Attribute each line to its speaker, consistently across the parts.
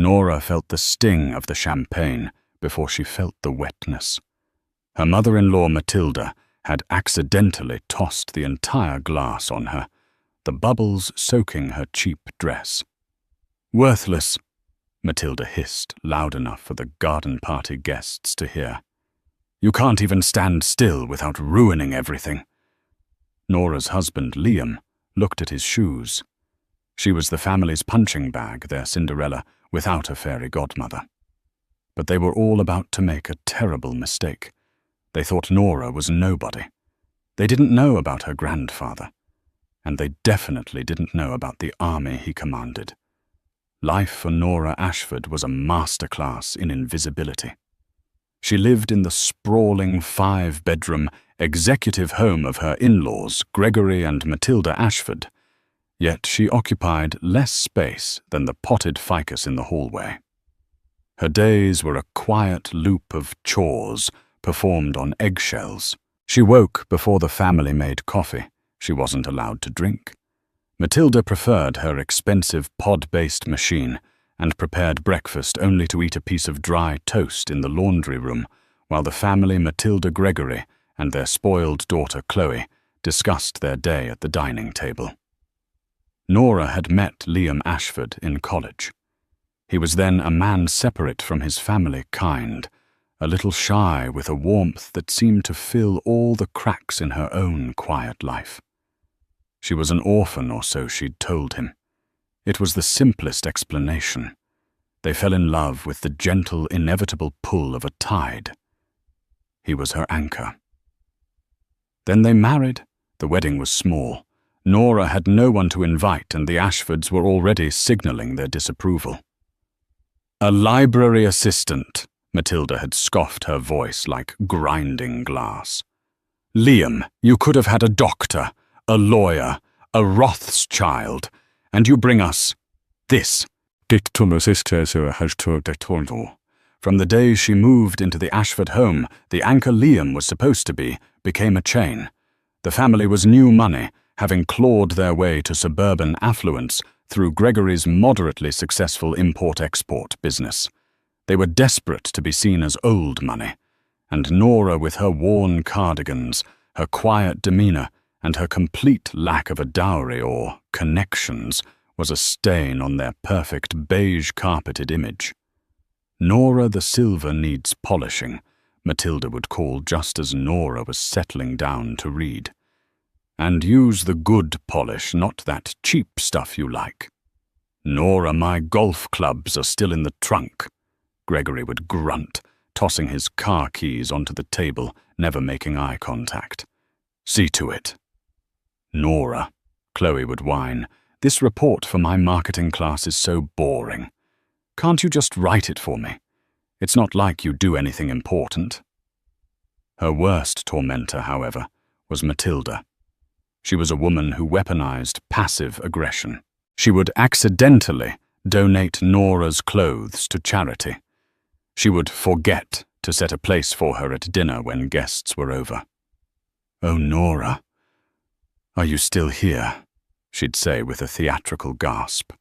Speaker 1: Nora felt the sting of the champagne before she felt the wetness. Her mother-in-law Matilda had accidentally tossed the entire glass on her, the bubbles soaking her cheap dress. "Worthless," Matilda hissed loud enough for the garden party guests to hear. "You can't even stand still without ruining everything." Nora's husband, Liam, looked at his shoes. She was the family's punching bag, their Cinderella, without a fairy godmother. But they were all about to make a terrible mistake. They thought Nora was nobody. They didn't know about her grandfather. And they definitely didn't know about the army he commanded. Life for Nora Ashford was a masterclass in invisibility. She lived in the sprawling 5-bedroom executive home of her in-laws, Gregory and Matilda Ashford, yet she occupied less space than the potted ficus in the hallway. Her days were a quiet loop of chores performed on eggshells. She woke before the family made coffee. She wasn't allowed to drink. Matilda preferred her expensive pod-based machine and prepared breakfast only to eat a piece of dry toast in the laundry room while the family Matilda Gregory and their spoiled daughter Chloe discussed their day at the dining table. Nora had met Liam Ashford in college. He was then a man separate from his family kind, a little shy with a warmth that seemed to fill all the cracks in her own quiet life. She was an orphan or so, she'd told him. It was the simplest explanation. They fell in love with the gentle, inevitable pull of a tide. He was her anchor. Then they married. The wedding was small. Nora had no one to invite, and the Ashfords were already signaling their disapproval. "A library assistant," Matilda had scoffed, her voice like grinding glass. "Liam, you could have had a doctor, a lawyer, a Rothschild, and you bring us this." From the day she moved into the Ashford home, the anchor Liam was supposed to be became a chain. The family was new money, having clawed their way to suburban affluence through Gregory's moderately successful import-export business. They were desperate to be seen as old money, and Nora, with her worn cardigans, her quiet demeanor, and her complete lack of a dowry or connections, was a stain on their perfect beige-carpeted image. Nora the Silver needs polishing, Matilda would call just as Nora was settling down to read. And use the good polish, not that cheap stuff you like. "Nora, my golf clubs are still in the trunk," Gregory would grunt, tossing his car keys onto the table, never making eye contact. "See to it." "Nora," Chloe would whine, "this report for my marketing class is so boring. Can't you just write it for me? It's not like you do anything important." Her worst tormentor, however, was Matilda. She was a woman who weaponized passive aggression. She would accidentally donate Nora's clothes to charity. She would forget to set a place for her at dinner when guests were over. "Oh, Nora, are you still here?" she'd say with a theatrical gasp.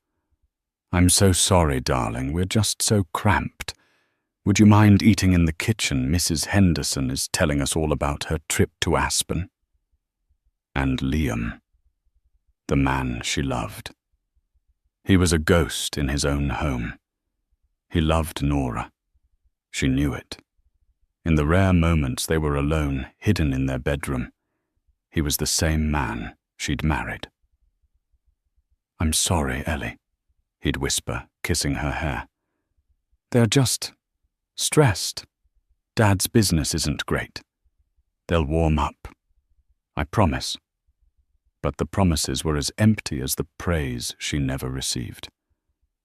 Speaker 1: "I'm so sorry, darling, we're just so cramped. Would you mind eating in the kitchen? Mrs. Henderson is telling us all about her trip to Aspen." And Liam, the man she loved. He was a ghost in his own home. He loved Nora. She knew it. In the rare moments they were alone, hidden in their bedroom, he was the same man she'd married. "I'm sorry, Ellie," he'd whisper, kissing her hair. "They're just stressed. Dad's business isn't great. They'll warm up. I promise." But the promises were as empty as the praise she never received.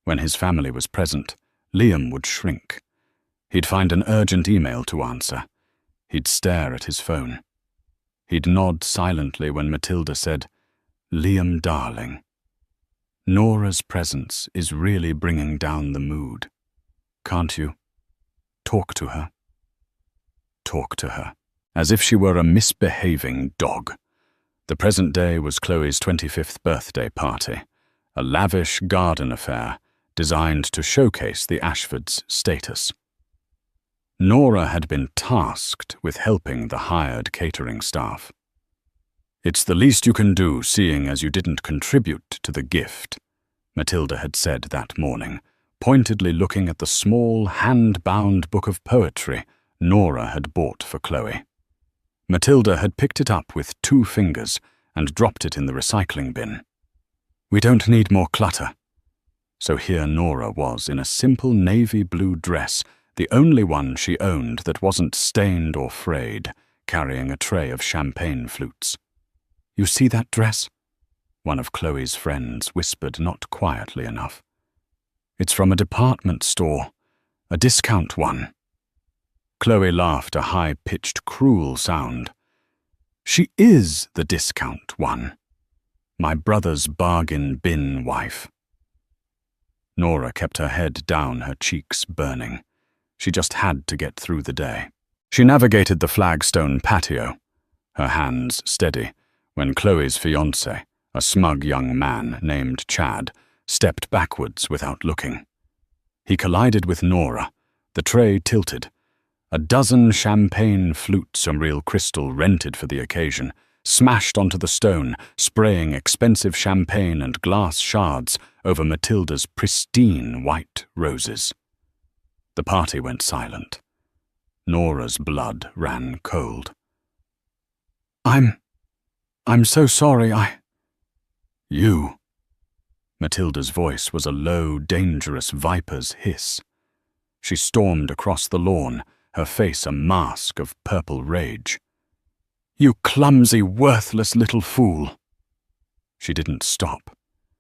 Speaker 1: When his family was present, Liam would shrink. He'd find an urgent email to answer. He'd stare at his phone. He'd nod silently when Matilda said, "Liam, darling, Nora's presence is really bringing down the mood. Can't you talk to her?" Talk to her, as if she were a misbehaving dog. The present day was Chloe's 25th birthday party, a lavish garden affair designed to showcase the Ashfords' status. Nora had been tasked with helping the hired catering staff. "It's the least you can do, seeing as you didn't contribute to the gift," Matilda had said that morning, pointedly looking at the small, hand-bound book of poetry Nora had bought for Chloe. Matilda had picked it up with 2 fingers and dropped it in the recycling bin. "We don't need more clutter." So here Nora was in a simple navy blue dress, the only one she owned that wasn't stained or frayed, carrying a tray of champagne flutes. "You see that dress?" one of Chloe's friends whispered not quietly enough. "It's from a department store, a discount one." Chloe laughed a high-pitched, cruel sound. "She is the discount one. My brother's bargain bin wife." Nora kept her head down, her cheeks burning. She just had to get through the day. She navigated the flagstone patio, her hands steady, when Chloe's fiancé, a smug young man named Chad, stepped backwards without looking. He collided with Nora, the tray tilted. A dozen champagne flutes, from real crystal rented for the occasion, smashed onto the stone, spraying expensive champagne and glass shards over Matilda's pristine white roses. The party went silent. Nora's blood ran cold. I'm so sorry, You. Matilda's voice was a low, dangerous viper's hiss. She stormed across the lawn, her face a mask of purple rage. "You clumsy, worthless little fool!" She didn't stop.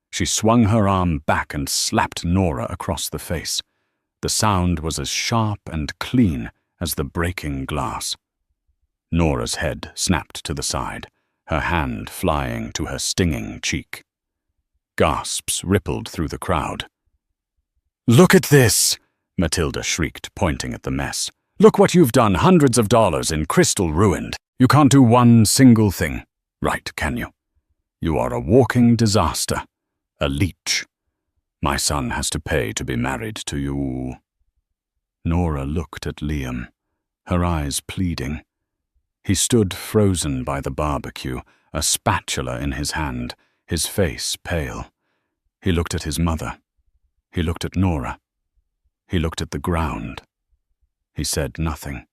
Speaker 1: She swung her arm back and slapped Nora across the face. The sound was as sharp and clean as the breaking glass. Nora's head snapped to the side, her hand flying to her stinging cheek. Gasps rippled through the crowd. "Look at this!" Matilda shrieked, pointing at the mess. "Look what you've done, hundreds of dollars in crystal ruined. You can't do one single thing right, can you? You are a walking disaster, a leech. My son has to pay to be married to you." Nora looked at Liam, her eyes pleading. He stood frozen by the barbecue, a spatula in his hand, his face pale. He looked at his mother. He looked at Nora. He looked at the ground. He said nothing.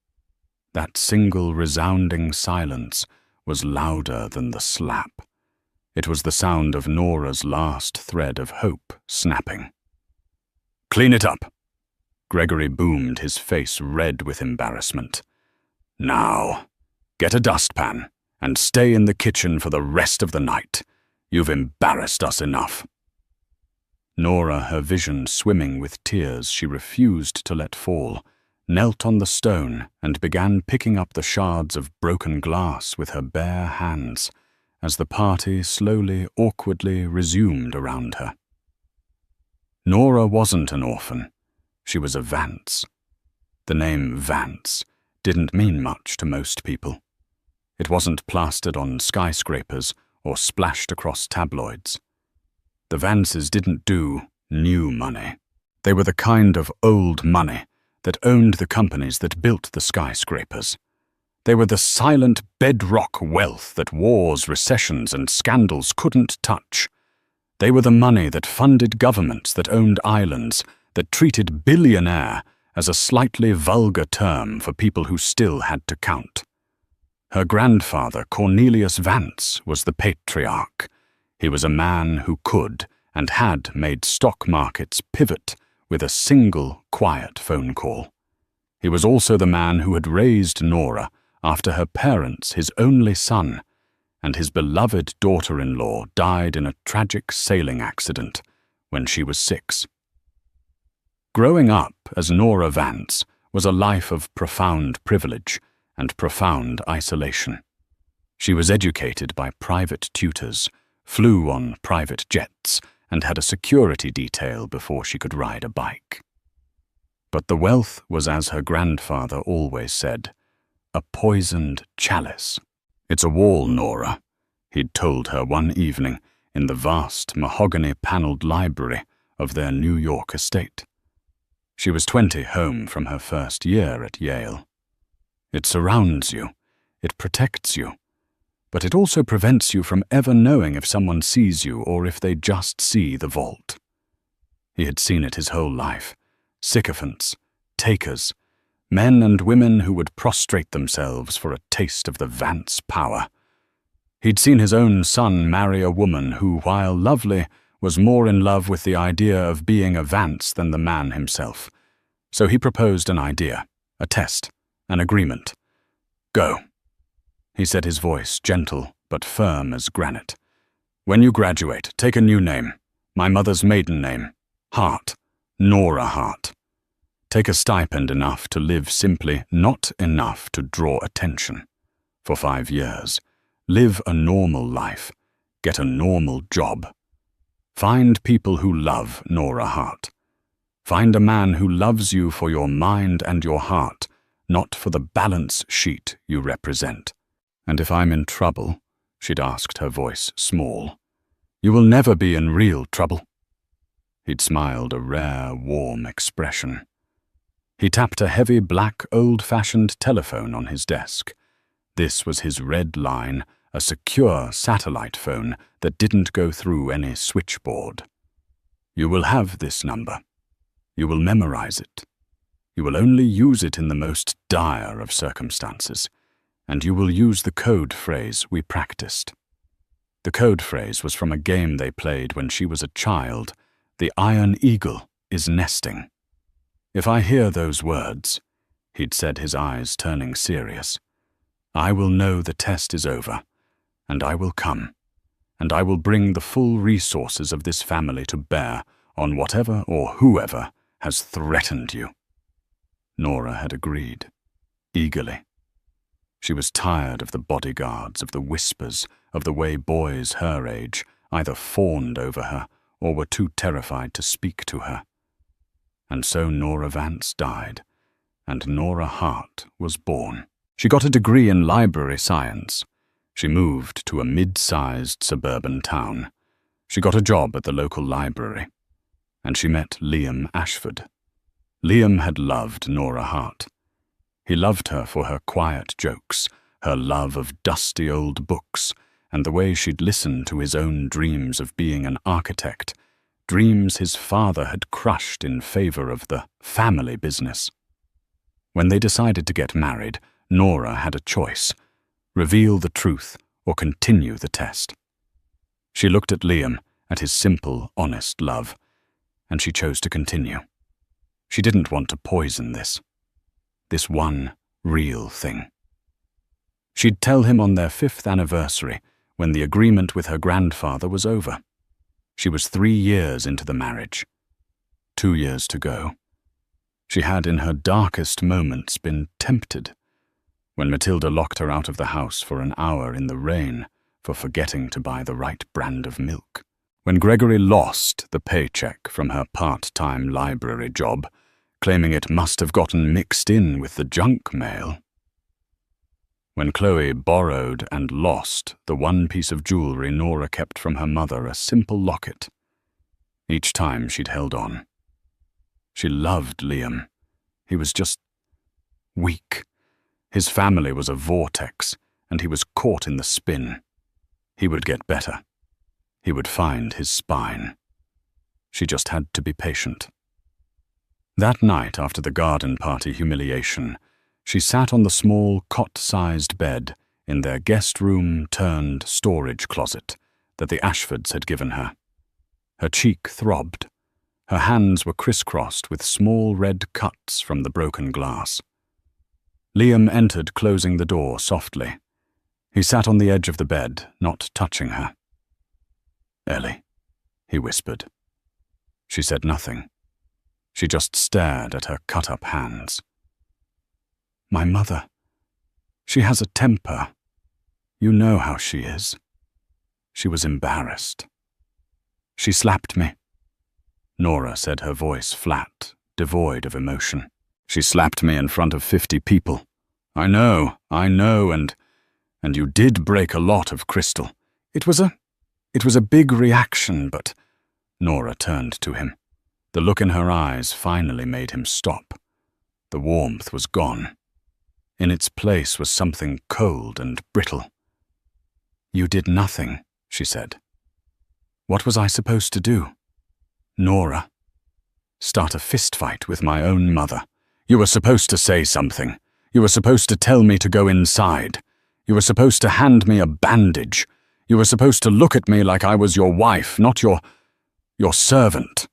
Speaker 1: That single resounding silence was louder than the slap. It was the sound of Nora's last thread of hope snapping. "Clean it up!" Gregory boomed, his face red with embarrassment. "Now, get a dustpan and stay in the kitchen for the rest of the night. You've embarrassed us enough." Nora, her vision swimming with tears she refused to let fall, knelt on the stone and began picking up the shards of broken glass with her bare hands as the party slowly, awkwardly resumed around her. Nora wasn't an orphan. She was a Vance. The name Vance didn't mean much to most people. It wasn't plastered on skyscrapers or splashed across tabloids. The Vances didn't do new money. They were the kind of old money that owned the companies that built the skyscrapers. They were the silent bedrock wealth that wars, recessions, and scandals couldn't touch. They were the money that funded governments, that owned islands, that treated billionaire as a slightly vulgar term for people who still had to count. Her grandfather, Cornelius Vance, was the patriarch. He was a man who could and had made stock markets pivot with a single, quiet phone call. He was also the man who had raised Nora after her parents, his only son, and his beloved daughter-in-law died in a tragic sailing accident when she was 6. Growing up as Nora Vance was a life of profound privilege and profound isolation. She was educated by private tutors, flew on private jets, and had a security detail before she could ride a bike. But the wealth was, as her grandfather always said, a poisoned chalice. "It's a wall, Nora," he'd told her one evening in the vast mahogany-panelled library of their New York estate. She was 20, home from her first year at Yale. It surrounds you, it protects you, but it also prevents you from ever knowing if someone sees you or if they just see the vault. He had seen it his whole life. Sycophants, takers, men and women who would prostrate themselves for a taste of the Vance power. He'd seen his own son marry a woman who, while lovely, was more in love with the idea of being a Vance than the man himself. So he proposed an idea, a test, an agreement. "Go," he said, his voice gentle but firm as granite. "When you graduate, take a new name, my mother's maiden name, Hart, Nora Hart. Take a stipend enough to live simply, not enough to draw attention. For 5 years, live a normal life, get a normal job. Find people who love Nora Hart. Find a man who loves you for your mind and your heart, not for the balance sheet you represent. And if I'm in trouble," she'd asked, her voice small, "you will never be in real trouble." He'd smiled, a rare, warm expression. He tapped a heavy, black, old-fashioned telephone on his desk. This was his red line, a secure satellite phone that didn't go through any switchboard. "You will have this number. You will memorize it. You will only use it in the most dire of circumstances, and you will use the code phrase we practiced." The code phrase was from a game they played when she was a child. "The Iron Eagle is nesting." "If I hear those words," he'd said, his eyes turning serious, "I will know the test is over, and I will come, and I will bring the full resources of this family to bear on whatever or whoever has threatened you." Nora had agreed, eagerly. She was tired of the bodyguards, of the whispers, of the way boys her age either fawned over her or were too terrified to speak to her. And so Nora Vance died, and Nora Hart was born. She got a degree in library science. She moved to a mid-sized suburban town. She got a job at the local library. And she met Liam Ashford. Liam had loved Nora Hart. He loved her for her quiet jokes, her love of dusty old books, and the way she'd listened to his own dreams of being an architect, dreams his father had crushed in favor of the family business. When they decided to get married, Nora had a choice: reveal the truth or continue the test. She looked at Liam, at his simple, honest love, and she chose to continue. She didn't want to poison this one real thing. She'd tell him on their 5th anniversary, when the agreement with her grandfather was over. She was 3 years into the marriage. 2 years to go. She had, in her darkest moments, been tempted. When Matilda locked her out of the house for an hour in the rain for forgetting to buy the right brand of milk. When Gregory lost the paycheck from her part-time library job, claiming it must have gotten mixed in with the junk mail. When Chloe borrowed and lost the one piece of jewelry Nora kept from her mother, a simple locket. Each time she'd held on. She loved Liam. He was just weak. His family was a vortex, and he was caught in the spin. He would get better. He would find his spine. She just had to be patient. That night, after the garden party humiliation, she sat on the small cot-sized bed in their guest room turned storage closet that the Ashfords had given her. Her cheek throbbed. Her hands were crisscrossed with small red cuts from the broken glass. Liam entered, closing the door softly. He sat on the edge of the bed, not touching her. "Ellie," he whispered. She said nothing. She just stared at her cut-up hands. "My mother. She has a temper. You know how she is." She was embarrassed. "She slapped me," Nora said, her voice flat, devoid of emotion. "She slapped me in front of 50 people. I know, and you did break a lot of crystal. It was a big reaction, but..." Nora turned to him. The look in her eyes finally made him stop. The warmth was gone. In its place was something cold and brittle. "You did nothing," she said. "What was I supposed to do? Nora. Start a fistfight with my own mother. You were supposed to say something. You were supposed to tell me to go inside. You were supposed to hand me a bandage. You were supposed to look at me like I was your wife, not your servant.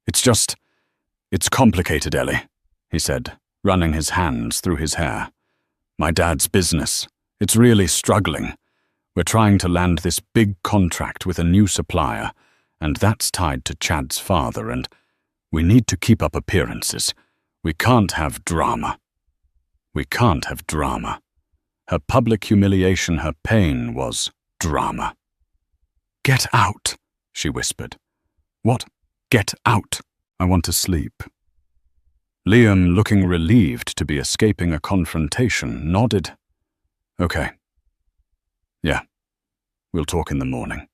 Speaker 1: It's complicated, Ellie," he said, running his hands through his hair. "My dad's business. It's really struggling. We're trying to land this big contract with a new supplier, and that's tied to Chad's father, and we need to keep up appearances. We can't have drama. We can't have drama." Her public humiliation, her pain was drama. "Get out," she whispered. "What? Get out. I want to sleep." Liam, looking relieved to be escaping a confrontation, nodded. "Okay. Yeah, we'll talk in the morning.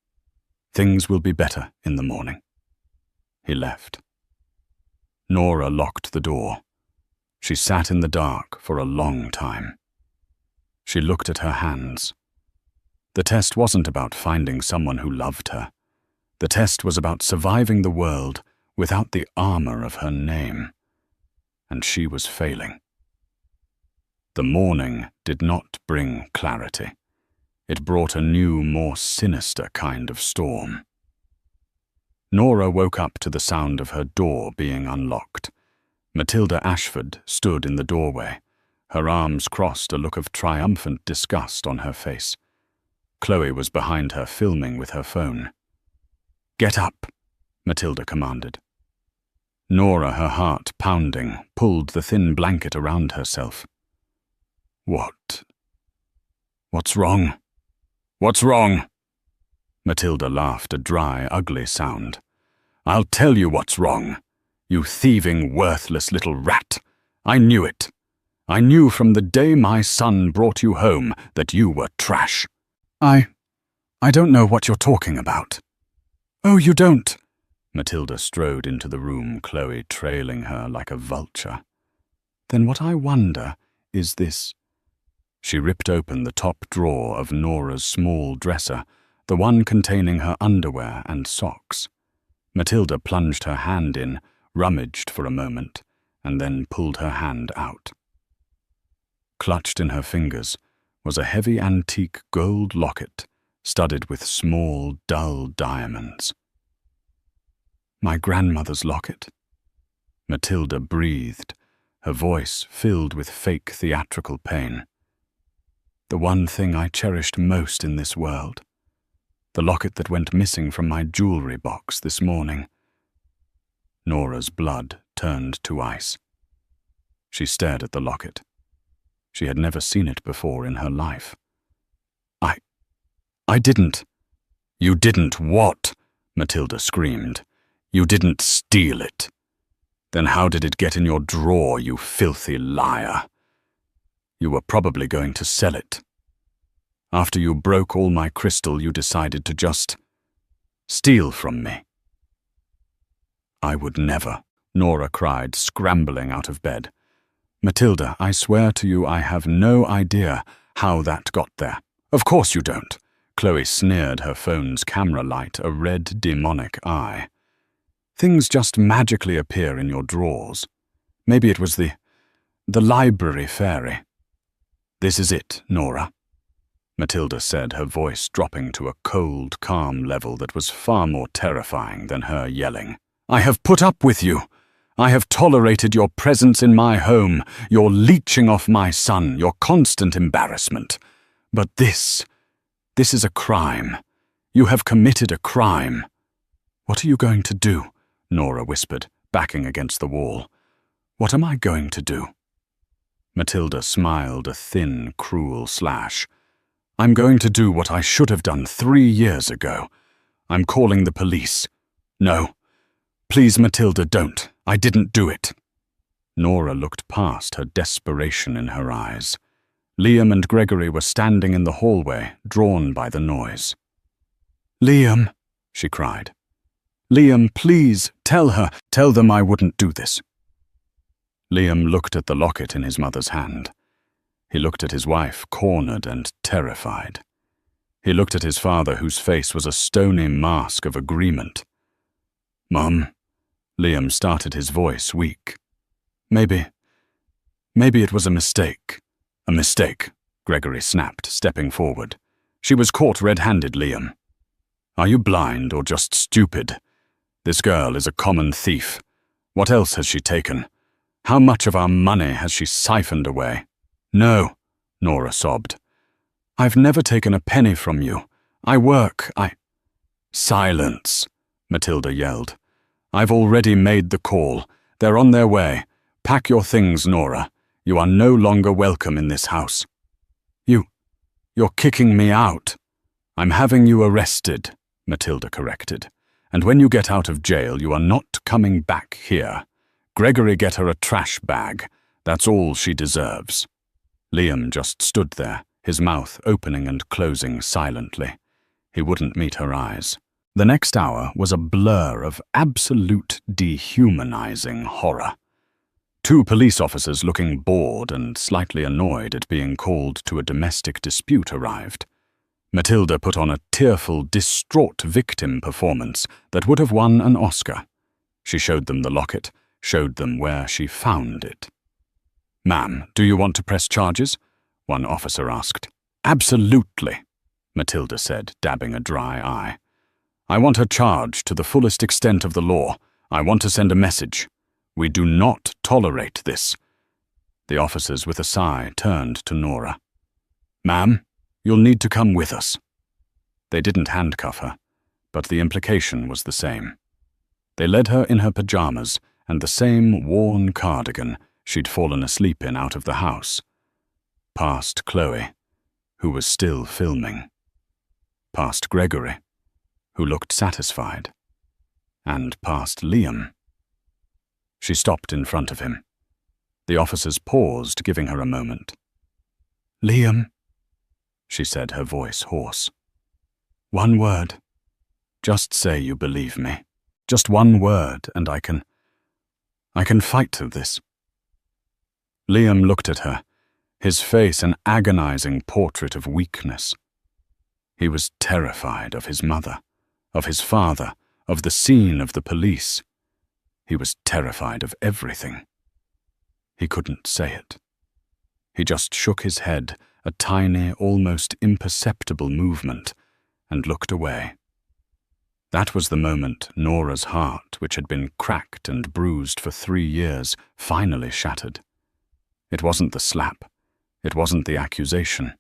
Speaker 1: Things will be better in the morning." He left. Nora locked the door. She sat in the dark for a long time. She looked at her hands. The test wasn't about finding someone who loved her. The test was about surviving the world without the armor of her name. And she was failing. The morning did not bring clarity. It brought a new, more sinister kind of storm. Nora woke up to the sound of her door being unlocked. Matilda Ashford stood in the doorway, her arms crossed, a look of triumphant disgust on her face. Chloe was behind her, filming with her phone. "Get up," Matilda commanded. Nora, her heart pounding, pulled the thin blanket around herself. What's wrong? What's wrong?" Matilda laughed, a dry, ugly sound. "I'll tell you what's wrong. You thieving, worthless little rat. I knew it. I knew from the day my son brought you home that you were trash." I don't know what you're talking about." "Oh, you don't?" Matilda strode into the room, Chloe trailing her like a vulture. "Then what I wonder is this." She ripped open the top drawer of Nora's small dresser, the one containing her underwear and socks. Matilda plunged her hand in, rummaged for a moment, and then pulled her hand out. Clutched in her fingers was a heavy antique gold locket studded with small, dull diamonds. "My grandmother's locket." Matilda breathed, her voice filled with fake theatrical pain. "The one thing I cherished most in this world. The locket that went missing from my jewelry box this morning." Nora's blood turned to ice. She stared at the locket. She had never seen it before in her life. I didn't." "You didn't what?" Matilda screamed. "You didn't steal it. Then how did it get in your drawer, you filthy liar? You were probably going to sell it. After you broke all my crystal, you decided to just steal from me." "I would never," Nora cried, scrambling out of bed. "Matilda, I swear to you I have no idea how that got there." "Of course you don't." Chloe sneered, her phone's camera light a red, demonic eye. "Things just magically appear in your drawers. Maybe it was the library fairy." "This is it, Nora," Matilda said, her voice dropping to a cold, calm level that was far more terrifying than her yelling. "I have put up with you. I have tolerated your presence in my home, your leeching off my son, your constant embarrassment. But this is a crime. You have committed a crime." "What are you going to do?" Nora whispered, backing against the wall. "What am I going to do?" Matilda smiled, a thin, cruel slash. "I'm going to do what I should have done 3 years ago. I'm calling the police." "No. Please, Matilda, don't. I didn't do it." Nora looked past her desperation in her eyes. Liam and Gregory were standing in the hallway, drawn by the noise. "Liam," she cried. Liam, please, tell them I wouldn't do this. Liam looked at the locket in his mother's hand. He looked at his wife, cornered and terrified. He looked at his father, whose face was a stony mask of agreement. Mum, Liam started, his voice weak. Maybe it was a mistake. A mistake, Gregory snapped, stepping forward. She was caught red-handed, Liam. Are you blind or just stupid? This girl is a common thief. What else has she taken? How much of our money has she siphoned away? No, Nora sobbed. I've never taken a penny from you. I work, Silence, Matilda yelled. I've already made the call. They're on their way. Pack your things, Nora. You are no longer welcome in this house. You're kicking me out. I'm having you arrested, Matilda corrected. And when you get out of jail, you are not coming back here. Gregory, get her a trash bag. That's all she deserves. Liam just stood there, his mouth opening and closing silently. He wouldn't meet her eyes. The next hour was a blur of absolute dehumanizing horror. 2 police officers looking bored and slightly annoyed at being called to a domestic dispute arrived. Matilda put on a tearful, distraught victim performance that would have won an Oscar. She showed them the locket, showed them where she found it. Ma'am, do you want to press charges? One officer asked. Absolutely, Matilda said, dabbing a dry eye. I want her charged to the fullest extent of the law. I want to send a message. We do not tolerate this. The officers, with a sigh, turned to Nora. Ma'am, you'll need to come with us. They didn't handcuff her, but the implication was the same. They led her in her pajamas and the same worn cardigan she'd fallen asleep in out of the house. Past Chloe, who was still filming. Past Gregory, who looked satisfied. And past Liam. She stopped in front of him. The officers paused, giving her a moment. Liam, she said, her voice hoarse. One word. Just say you believe me. Just one word, and I can fight to this. Liam looked at her, his face an agonizing portrait of weakness. He was terrified of his mother, of his father, of the scene of the police. He was terrified of everything. He couldn't say it. He just shook his head, a tiny, almost imperceptible movement, and looked away. That was the moment Nora's heart, which had been cracked and bruised for 3 years, finally shattered. It wasn't the slap. It wasn't the accusation.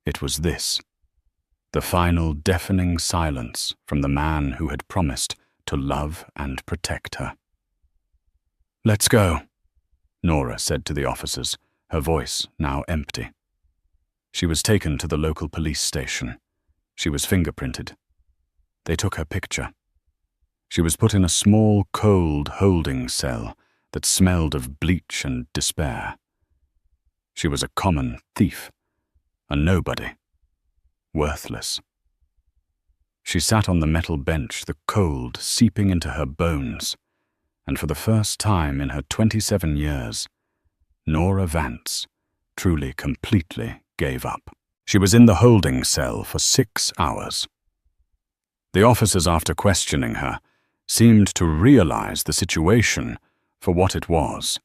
Speaker 1: It was this. The final deafening silence from the man who had promised to love and protect her. Let's go, Nora said to the officers, her voice now empty. She was taken to the local police station. She was fingerprinted. They took her picture. She was put in a small, cold holding cell that smelled of bleach and despair. She was a common thief, a nobody, worthless. She sat on the metal bench, the cold seeping into her bones, and for the first time in her 27 years, Nora Vance truly, completely gave up. She was in the holding cell for 6 hours. The officers, after questioning her, seemed to realize the situation for what it was.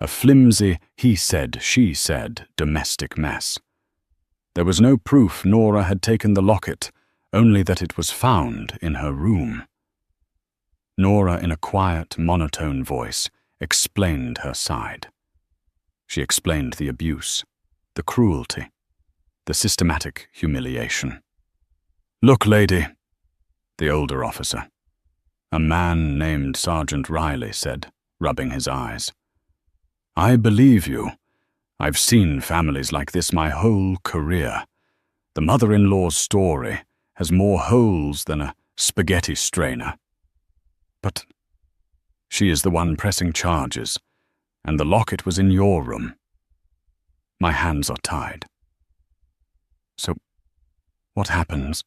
Speaker 1: A flimsy, he said, she said, domestic mess. There was no proof Nora had taken the locket, only that it was found in her room. Nora, in a quiet, monotone voice, explained her side. She explained the abuse, the cruelty, the systematic humiliation. Look, lady, the older officer, a man named Sergeant Riley, said, rubbing his eyes. I believe you. I've seen families like this my whole career. The mother-in-law's story has more holes than a spaghetti strainer. But she is the one pressing charges, and the locket was in your room. My hands are tied. So, what happens?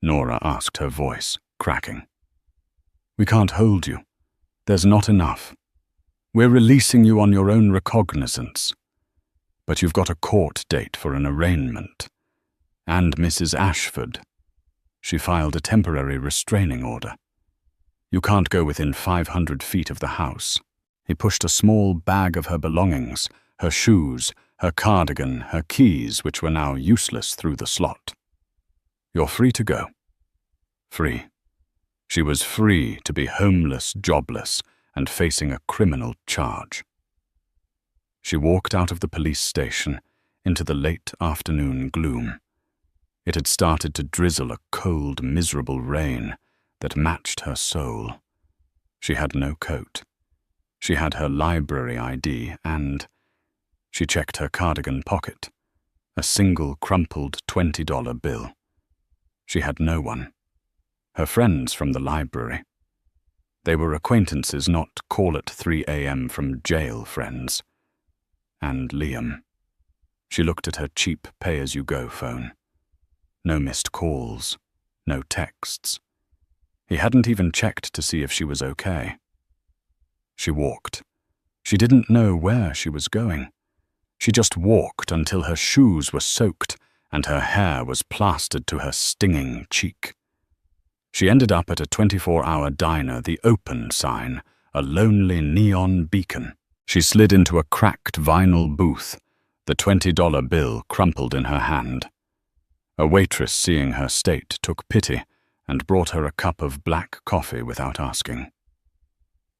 Speaker 1: Nora asked, her voice cracking. We can't hold you. There's not enough. We're releasing you on your own recognizance. But you've got a court date for an arraignment. And Mrs. Ashford. She filed a temporary restraining order. You can't go within 500 feet of the house. He pushed a small bag of her belongings, her shoes, her cardigan, her keys, which were now useless, through the slot. You're free to go. Free. She was free to be homeless, jobless, and facing a criminal charge. She walked out of the police station into the late afternoon gloom. It had started to drizzle a cold, miserable rain that matched her soul. She had no coat. She had her library ID and she checked her cardigan pocket. A single crumpled $20 bill. She had no one. Her friends from the library. They were acquaintances, not call at 3 a.m. from jail friends. And Liam. She looked at her cheap pay-as-you-go phone. No missed calls. No texts. He hadn't even checked to see if she was okay. She walked. She didn't know where she was going. She just walked until her shoes were soaked and her hair was plastered to her stinging cheek. She ended up at a 24-hour diner, the Open sign, a lonely neon beacon. She slid into a cracked vinyl booth, the $20 bill crumpled in her hand. A waitress, seeing her state, took pity and brought her a cup of black coffee without asking.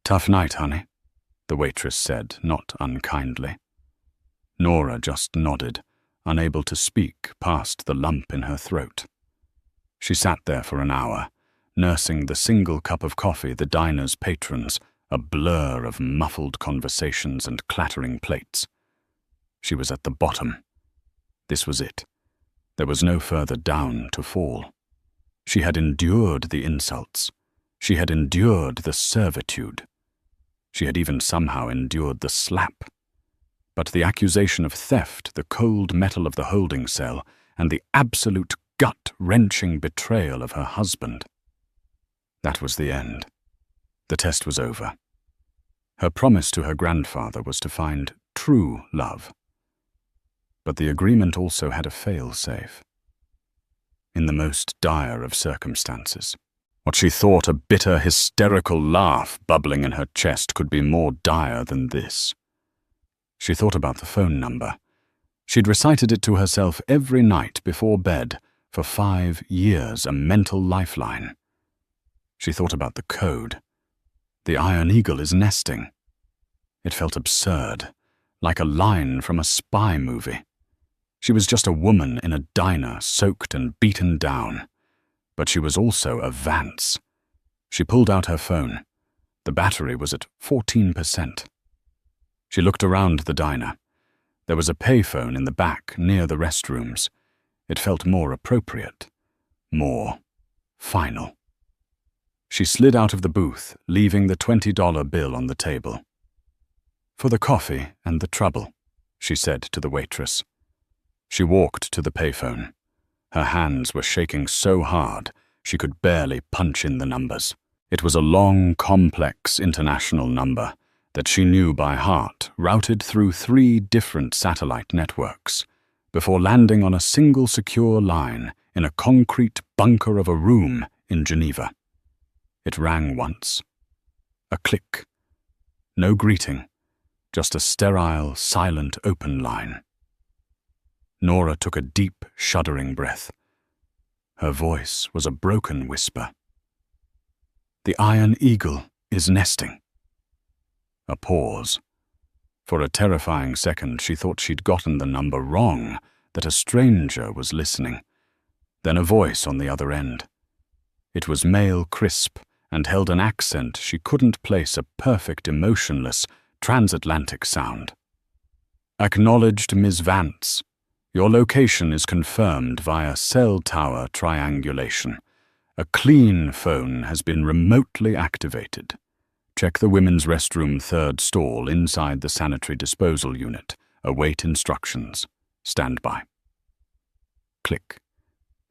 Speaker 1: "Tough night, honey," the waitress said, not unkindly. Nora just nodded, unable to speak past the lump in her throat. She sat there for an hour, nursing the single cup of coffee the diner's patrons, a blur of muffled conversations and clattering plates. She was at the bottom. This was it. There was no further down to fall. She had endured the insults. She had endured the servitude. She had even somehow endured the slap. But the accusation of theft, the cold metal of the holding cell, and the absolute gut-wrenching betrayal of her husband. That was the end. The test was over. Her promise to her grandfather was to find true love. But the agreement also had a fail-safe. In the most dire of circumstances, what she thought a bitter, hysterical laugh bubbling in her chest could be more dire than this. She thought about the phone number. She'd recited it to herself every night before bed for 5 years, a mental lifeline. She thought about the code. The Iron Eagle is nesting. It felt absurd, like a line from a spy movie. She was just a woman in a diner, soaked and beaten down. But she was also a Vance. She pulled out her phone. The battery was at 14%. She looked around the diner. There was a payphone in the back, near the restrooms. It felt more appropriate, more final. She slid out of the booth, leaving the $20 bill on the table. "For the coffee and the trouble," she said to the waitress. She walked to the payphone. Her hands were shaking so hard she could barely punch in the numbers. It was a long, complex international number that she knew by heart, routed through 3 different satellite networks, before landing on a single secure line in a concrete bunker of a room in Geneva. It rang once. A click. No greeting, just a sterile, silent open line. Nora took a deep, shuddering breath. Her voice was a broken whisper. "The Iron Eagle is nesting." A pause. For a terrifying second, she thought she'd gotten the number wrong, that a stranger was listening. Then a voice on the other end. It was male, crisp, and held an accent she couldn't place, a perfect, emotionless, transatlantic sound. "Acknowledged Ms. Vance. Your location is confirmed via cell tower triangulation. A clean phone has been remotely activated. Check the women's restroom 3rd stall inside the sanitary disposal unit. Await instructions. Stand by." Click.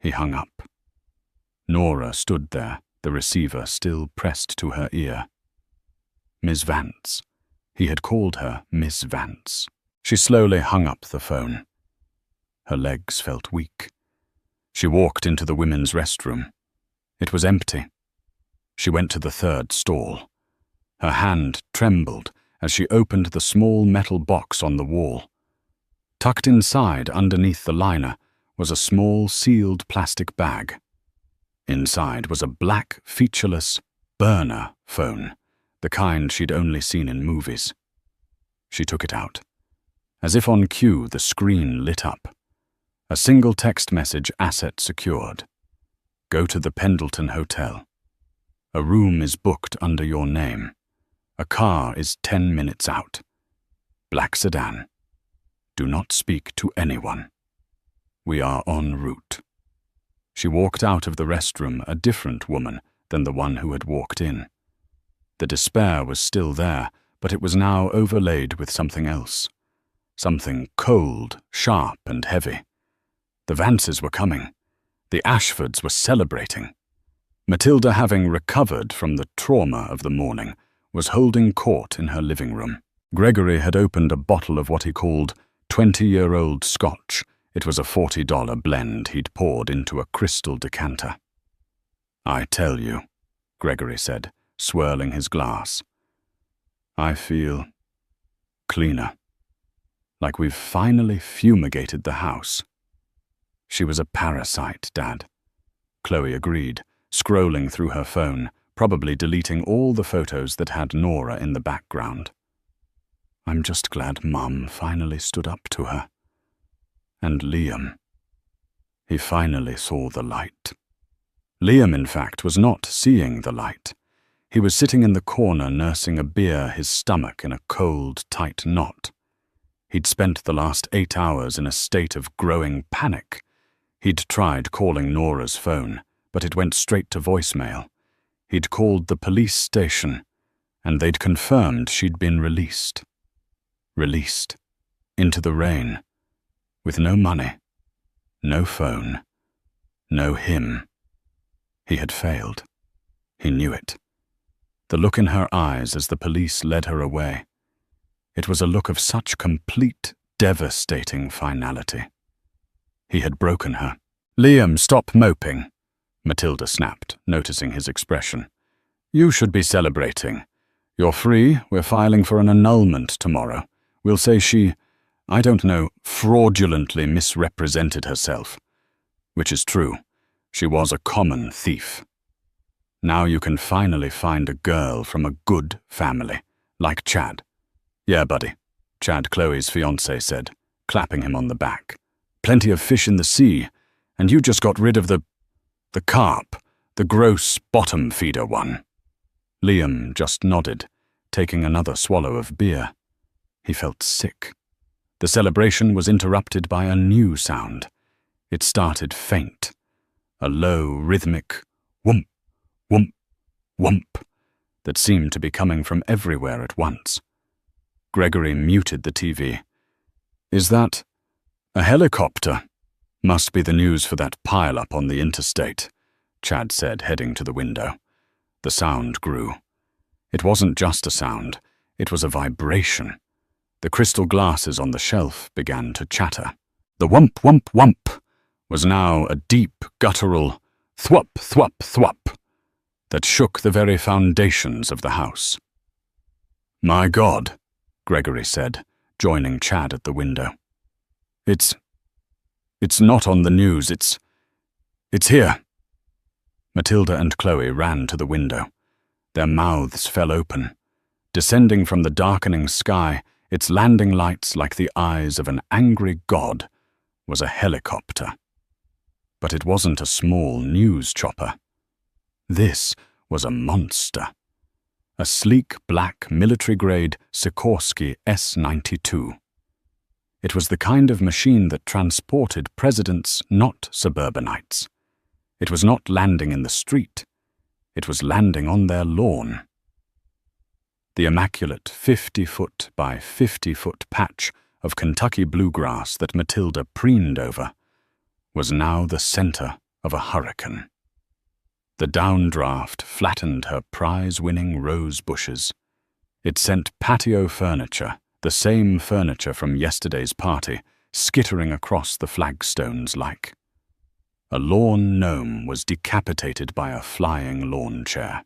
Speaker 1: He hung up. Nora stood there, the receiver still pressed to her ear. Miss Vance. He had called her Miss Vance. She slowly hung up the phone. Her legs felt weak. She walked into the women's restroom. It was empty. She went to the third stall. Her hand trembled as she opened the small metal box on the wall. Tucked inside, underneath the liner, was a small sealed plastic bag. Inside was a black, featureless burner phone, the kind she'd only seen in movies. She took it out. As if on cue, the screen lit up. A single text message, asset secured. Go to the Pendleton Hotel. A room is booked under your name. A car is 10 minutes out. Black sedan. Do not speak to anyone. We are en route. She walked out of the restroom a different woman than the one who had walked in. The despair was still there, but it was now overlaid with something else. Something cold, sharp, and heavy. The Vances were coming. The Ashfords were celebrating. Matilda, having recovered from the trauma of the morning, was holding court in her living room. Gregory had opened a bottle of what he called 20-year-old scotch. It was a $40 blend he'd poured into a crystal decanter. I tell you, Gregory said, swirling his glass. I feel cleaner. Like we've finally fumigated the house. She was a parasite, Dad. Chloe agreed, scrolling through her phone, probably deleting all the photos that had Nora in the background. I'm just glad Mum finally stood up to her. And Liam. He finally saw the light. Liam, in fact, was not seeing the light. He was sitting in the corner nursing a beer, his stomach in a cold, tight knot. He'd spent the last 8 hours in a state of growing panic. He'd tried calling Nora's phone, but it went straight to voicemail. He'd called the police station, and they'd confirmed she'd been released. Released. Into the rain. With no money. No phone. No him. He had failed. He knew it. The look in her eyes as the police led her away. It was a look of such complete, devastating finality. He had broken her. Liam, stop moping, Matilda snapped, noticing his expression. You should be celebrating. You're free, we're filing for an annulment tomorrow. We'll say she, I don't know, fraudulently misrepresented herself. Which is true. She was a common thief. Now you can finally find a girl from a good family, like Chad. Yeah, buddy, Chad, Chloe's fiancé, said, clapping him on the back. Plenty of fish in the sea, and you just got rid of the carp, the gross bottom feeder one. Liam just nodded, taking another swallow of beer. He felt sick. The celebration was interrupted by a new sound. It started faint. A low, rhythmic whoomp, whoomp, whoomp that seemed to be coming from everywhere at once. Gregory muted the TV. Is that a helicopter? Must be the news for that pile-up on the interstate, Chad said, heading to the window. The sound grew. It wasn't just a sound. It was a vibration. The crystal glasses on the shelf began to chatter. The whump, whump, whump was now a deep, guttural thwup, thwup, thwup that shook the very foundations of the house. My God, Gregory said, joining Chad at the window. It's not on the news, it's here. Matilda and Chloe ran to the window. Their mouths fell open. Descending from the darkening sky, its landing lights like the eyes of an angry god, was a helicopter. But it wasn't a small news chopper. This was a monster. A sleek black military-grade Sikorsky S-92. It was the kind of machine that transported presidents, not suburbanites. It was not landing in the street. It was landing on their lawn. The immaculate 50-foot by 50-foot patch of Kentucky bluegrass that Matilda preened over was now the center of a hurricane. The downdraft flattened her prize-winning rose bushes. It sent patio furniture, the same furniture from yesterday's party, skittering across the flagstones like. A lawn gnome was decapitated by a flying lawn chair.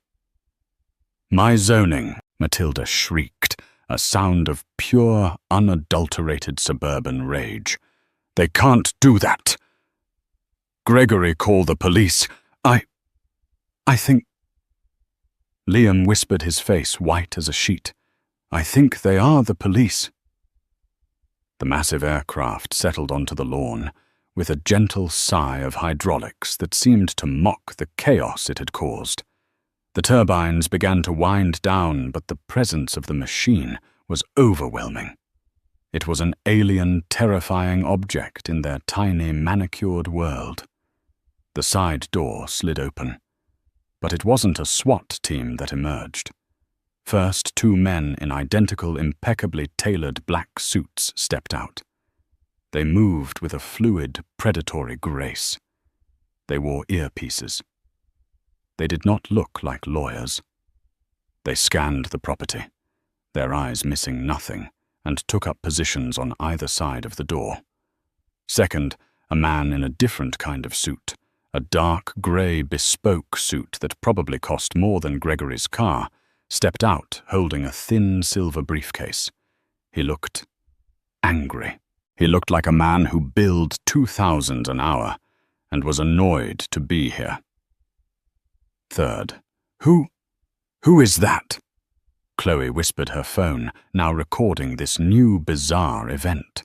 Speaker 1: "My zoning," Matilda shrieked, a sound of pure, unadulterated suburban rage. "They can't do that. Gregory, call the police. I think—" Liam whispered, his face white as a sheet. "I think they are the police." The massive aircraft settled onto the lawn, with a gentle sigh of hydraulics that seemed to mock the chaos it had caused. The turbines began to wind down, but the presence of the machine was overwhelming. It was an alien, terrifying object in their tiny, manicured world. The side door slid open. But it wasn't a SWAT team that emerged. First, two men in identical, impeccably tailored black suits stepped out. They moved with a fluid, predatory grace. They wore earpieces. They did not look like lawyers. They scanned the property, their eyes missing nothing, and took up positions on either side of the door. Second, a man in a different kind of suit, a dark grey bespoke suit that probably cost more than Gregory's car, stepped out holding a thin silver briefcase. He looked angry. He looked like a man who billed 2,000 an hour and was annoyed to be here. Third, Who is that?" Chloe whispered, her phone, now recording this new bizarre event.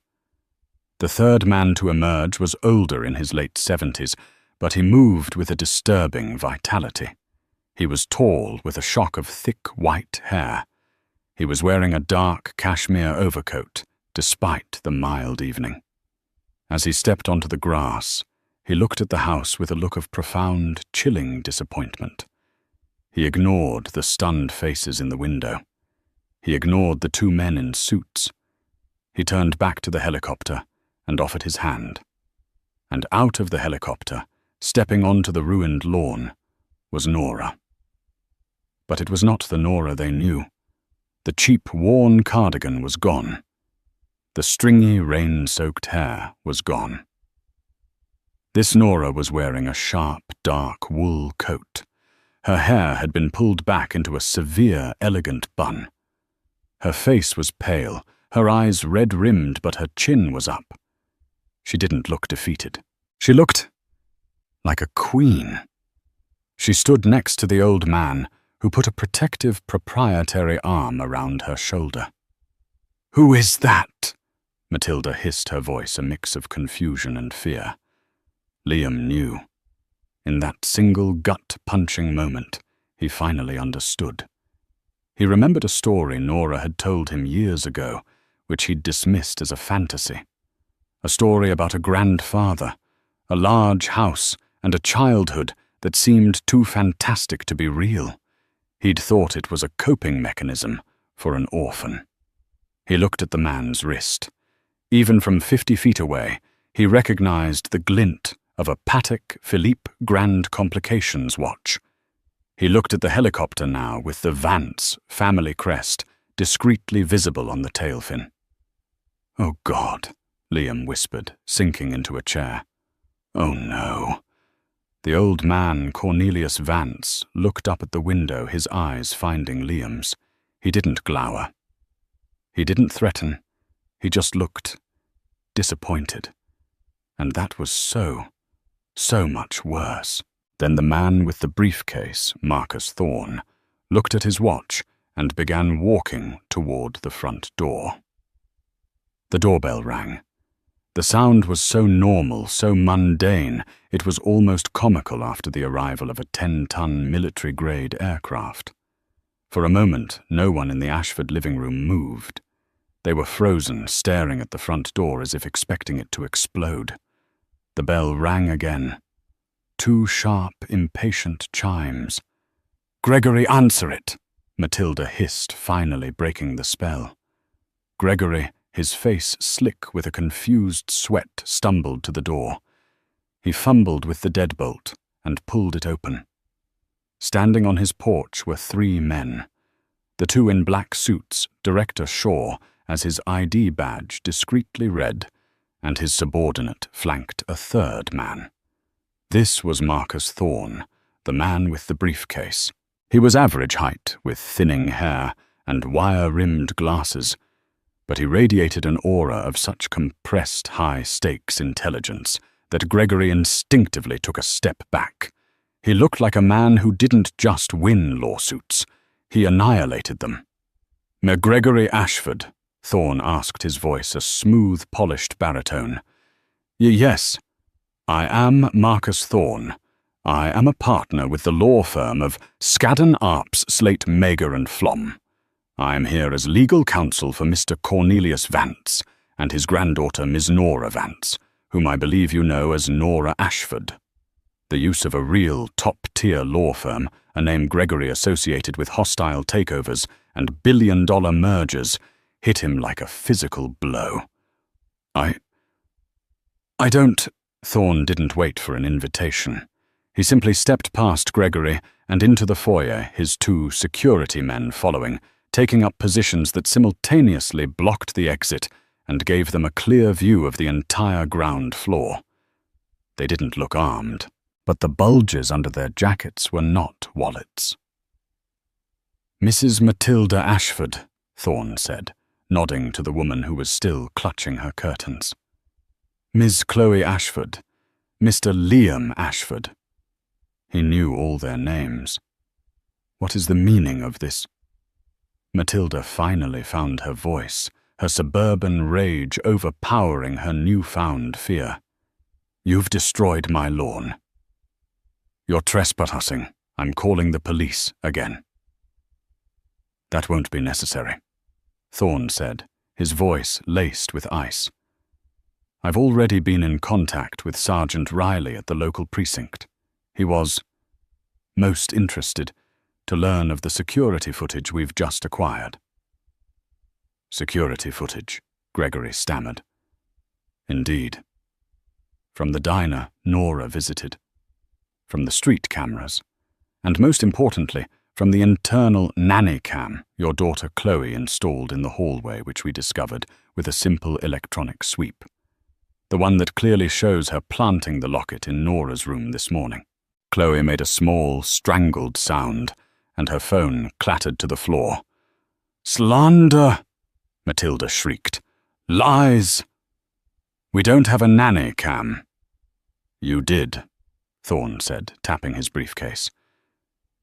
Speaker 1: The third man to emerge was older, in his late 70s, but he moved with a disturbing vitality. He was tall, with a shock of thick white hair. He was wearing a dark cashmere overcoat, despite the mild evening. As he stepped onto the grass, he looked at the house with a look of profound, chilling disappointment. He ignored the stunned faces in the window. He ignored the two men in suits. He turned back to the helicopter and offered his hand. And out of the helicopter, stepping onto the ruined lawn, was Nora. But it was not the Nora they knew. The cheap, worn cardigan was gone. The stringy, rain-soaked hair was gone. This Nora was wearing a sharp, dark wool coat. Her hair had been pulled back into a severe, elegant bun. Her face was pale, her eyes red-rimmed, but her chin was up. She didn't look defeated. She looked like a queen. She stood next to the old man, who put a protective, proprietary arm around her shoulder. "Who is that?" Matilda hissed, her voice a mix of confusion and fear. Liam knew. In that single gut-punching moment, he finally understood. He remembered a story Nora had told him years ago, which he'd dismissed as a fantasy. A story about a grandfather, a large house, and a childhood that seemed too fantastic to be real. He'd thought it was a coping mechanism for an orphan. He looked at the man's wrist. Even from 50 feet away, he recognized the glint of a Patek Philippe Grand Complications watch. He looked at the helicopter now with the Vance family crest discreetly visible on the tail fin. "Oh God," Liam whispered, sinking into a chair. "Oh no." The old man, Cornelius Vance, looked up at the window, his eyes finding Liam's. He didn't glower. He didn't threaten. He just looked disappointed. And that was so much worse. Then the man with the briefcase, Marcus Thorne, looked at his watch and began walking toward the front door. The doorbell rang. The sound was so normal, so mundane, it was almost comical after the arrival of a 10-ton military-grade aircraft. For a moment, no one in the Ashford living room moved. They were frozen, staring at the front door as if expecting it to explode. The bell rang again. 2 sharp, impatient chimes. "Gregory, answer it!" Matilda hissed, finally breaking the spell. Gregory, his face slick with a confused sweat, stumbled to the door. He fumbled with the deadbolt and pulled it open. Standing on his porch were 3 men. The 2 in black suits, Director Shaw, as his ID badge discreetly read, and his subordinate flanked a 3rd man. This was Marcus Thorne, the man with the briefcase. He was average height, with thinning hair and wire-rimmed glasses, but he radiated an aura of such compressed high-stakes intelligence that Gregory instinctively took a step back. He looked like a man who didn't just win lawsuits, he annihilated them. "McGregory Ashford," Thorne asked, his voice a smooth, polished baritone. "Yes, I am Marcus Thorne. I am a partner with the law firm of Skadden Arps, Slate, Mager and Flom. I am here as legal counsel for Mr. Cornelius Vance and his granddaughter Miss Nora Vance, whom I believe you know as Nora Ashford." The use of a real top-tier law firm, a name Gregory associated with hostile takeovers and billion-dollar mergers, hit him like a physical blow. I don't... Thorne didn't wait for an invitation. He simply stepped past Gregory and into the foyer, his 2 security men following, taking up positions that simultaneously blocked the exit and gave them a clear view of the entire ground floor. They didn't look armed, but the bulges under their jackets were not wallets. "Mrs. Matilda Ashford," Thorne said, nodding to the woman who was still clutching her curtains. "Miss Chloe Ashford, Mr. Liam Ashford." He knew all their names. What is the meaning of this? Matilda finally found her voice, her suburban rage overpowering her newfound fear. "You've destroyed my lawn. You're trespassing. I'm calling the police again." "That won't be necessary," Thorne said, his voice laced with ice. "I've already been in contact with Sergeant Riley at the local precinct. He was most interested to learn of the security footage we've just acquired." "Security footage," Gregory stammered. "Indeed. From the diner Nora visited, from the street cameras, and most importantly, from the internal nanny cam your daughter Chloe installed in the hallway, which we discovered with a simple electronic sweep. The one that clearly shows her planting the locket in Nora's room this morning." Chloe made a small, strangled sound, and her phone clattered to the floor. "Slander!" Matilda shrieked. "Lies! We don't have a nanny cam." "You did," Thorne said, tapping his briefcase.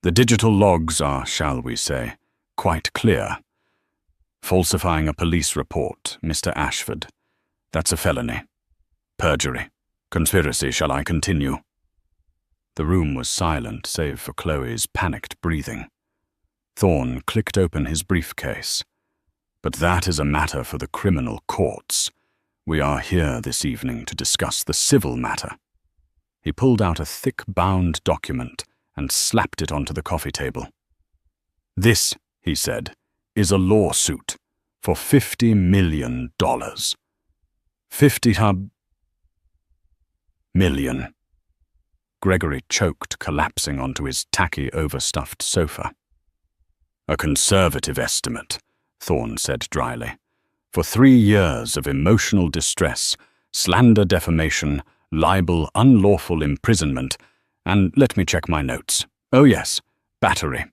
Speaker 1: "The digital logs are, shall we say, quite clear. Falsifying a police report, Mr. Ashford. That's a felony. Perjury. Conspiracy, shall I continue?" The room was silent save for Chloe's panicked breathing. Thorne clicked open his briefcase. "But that is a matter for the criminal courts. We are here this evening to discuss the civil matter." He pulled out a thick bound document and slapped it onto the coffee table. "This," he said, "is a lawsuit for $50 million. 50 million. Gregory choked, collapsing onto his tacky, overstuffed sofa. "A conservative estimate," Thorne said dryly. "For 3 years of emotional distress, slander, defamation, libel, unlawful imprisonment, and let me check my notes. Oh yes, battery."